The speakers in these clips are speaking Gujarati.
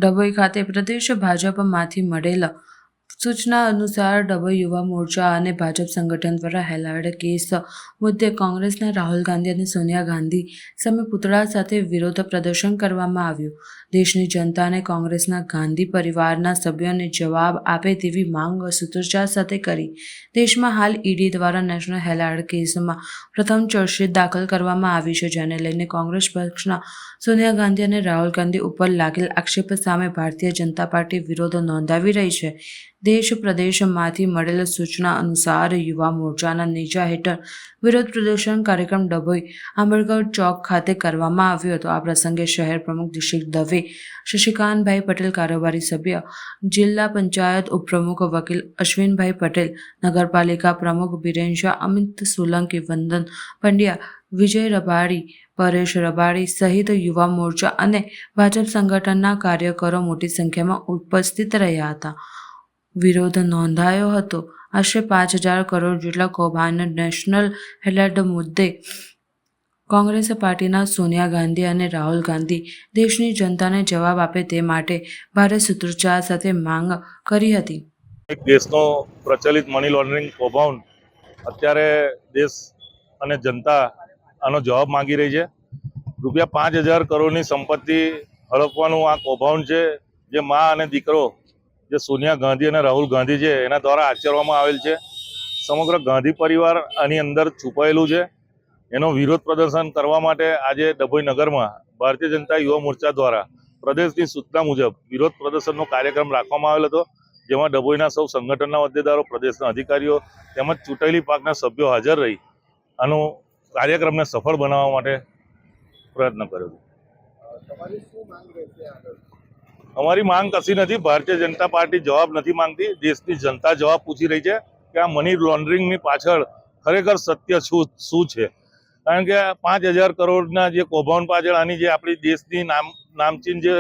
ડભોઈ ખાતે પ્રદેશ ભાજપમાંથી મળેલ સૂચના અનુસાર ડભોઈ યુવા મોરચા અને ભાજપ સંગઠન દ્વારા હેલાડ કેસ મુદ્દે કોંગ્રેસના રાહુલ ગાંધી અને સોનિયા ગાંધી સામે પૂતળા સાથે વિરોધ પ્રદર્શન કરવામાં આવ્યું. દેશની જનતાને કોંગ્રેસના ગાંધી પરિવારના સભ્યોને જવાબ આપે તેવી માંગ સૂત્રોચ્ચાર સાથે કરી. દેશમાં હાલ ઈડી દ્વારા નેશનલ હેલાડ કેસમાં પ્રથમ ચાર્જશીટ દાખલ કરવામાં આવી છે, જેને લઈને કોંગ્રેસ પક્ષના સોનિયા ગાંધી અને રાહુલ ગાંધી ઉપર લાગેલ આક્ષેપ સામે ભારતીય જનતા પાર્ટી વિરોધ નોંધાવી રહી છે. દેશ પ્રદેશમાંથી મળેલ સૂચના અનુસાર યુવા મોરચાના નેજા હેઠળ વિરોધ પ્રદર્શન કાર્યક્રમ ડભોઈ આંબેડકર ચોક ખાતે કરવામાં આવ્યો હતો. આ પ્રસંગે શહેર પ્રમુખ દિશિક દવે, શશિકાંતભાઈ પટેલ, કારોબારી સભ્ય, જિલ્લા પંચાયત ઉપપ્રમુખ વકીલ અશ્વિનભાઈ પટેલ, નગરપાલિકા પ્રમુખ બિરેન શાહ, અમિત સોલંકી, વંદન પંડ્યા, વિજય રબારી, પરેશ રબારી સહિત યુવા મોરચા અને ભાજપ સંગઠનના કાર્યકરો મોટી સંખ્યામાં ઉપસ્થિત રહ્યા હતા. વિરોધ નોંધાયો હતો. આશરે 5,000 કરોડ જેટલા કૌભાંડ નેશનલ હેલાડ મુદ્દે કોંગ્રેસ પાર્ટીના સોનિયા ગાંધી અને રાહુલ ગાંધી દેશની જનતાને જવાબ આપે તે માટે ભારે સૂત્રોચ્ચાર સાથે માંગ કરી હતી. દેશનો પ્રચલિત મની લોન્ડરિંગ કૌભાંડ અત્યારે દેશ અને જનતા આનો જવાબ માંગી રહી છે. રૂપિયા 5,000 કરોડની સંપત્તિ હડપવાનું આ કૌભાંડ છે, જે મા અને દીકરો જે સોનિયા ગાંધી અને રાહુલ ગાંધી છે એના દ્વારા આચરવામાં આવેલ છે. સમગ્ર ગાંધી પરિવાર આની અંદર છુપાયેલું છે. એનો વિરોધ પ્રદર્શન કરવા માટે આજે ડભોઈ નગરમાં ભારતીય જનતા યુવા મોરચા દ્વારા પ્રદેશની સૂચના મુજબ વિરોધ પ્રદર્શનનો કાર્યક્રમ રાખવામાં આવેલ હતો, જેમાં ડભોઈના સૌ સંગઠનના હોદ્દેદારો, પ્રદેશના અધિકારીઓ તેમજ ચૂંટાયેલી પાકના સભ્યો હાજર રહી આનો કાર્યક્રમને સફળ બનાવવા માટે પ્રયત્ન કર્યો હતો. અમારી માંગ કશી નથી. ભારતીય જનતા પાર્ટી જવાબ નથી માંગતી. દેશની જનતા જવાબ પૂછી રહી છે કે આ મની લોન્ડરિંગની પાછળ ખરેખર સત્ય શું છે. કારણ કે 5,000 કરોડના જે કૌભાંડ પાછળ આની જે આપણી દેશની નામચીન જે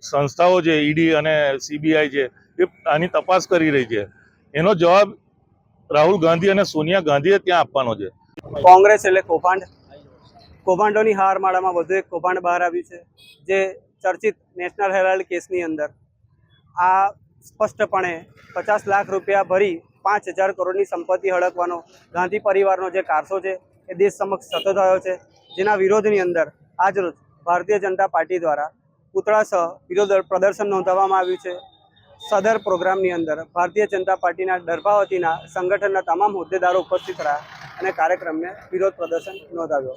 સંસ્થાઓ છે, ઈડી અને CBI છે, એ આની તપાસ કરી રહી છે. એનો જવાબ રાહુલ ગાંધી અને સોનિયા ગાંધીએ ત્યાં આપવાનો છે. કોંગ્રેસ એટલે કૌભાંડોની હારમાળામાં વધુ એક કૌભાંડ બહાર આવ્યું છે, જે ચર્ચિત નેશનલ હેરાલ્ડ કેસની અંદર આ સ્પષ્ટપણે 50 લાખ રૂપિયા ભરી 5,000 કરોડની સંપત્તિ હડપવાનો ગાંધી પરિવારનો જે કારસો છે એ દેશ સમક્ષ થતો થયો છે, જેના વિરોધની અંદર આજરોજ ભારતીય જનતા પાર્ટી દ્વારા પૂતળા સહ વિરોધ પ્રદર્શન નોંધાવવામાં આવ્યું છે. સદર પ્રોગ્રામની અંદર ભારતીય જનતા પાર્ટીના દર્ભાવતીના સંગઠનના તમામ હોદ્દેદારો ઉપસ્થિત રહ્યા અને કાર્યક્રમને વિરોધ પ્રદર્શન નોંધાવ્યો.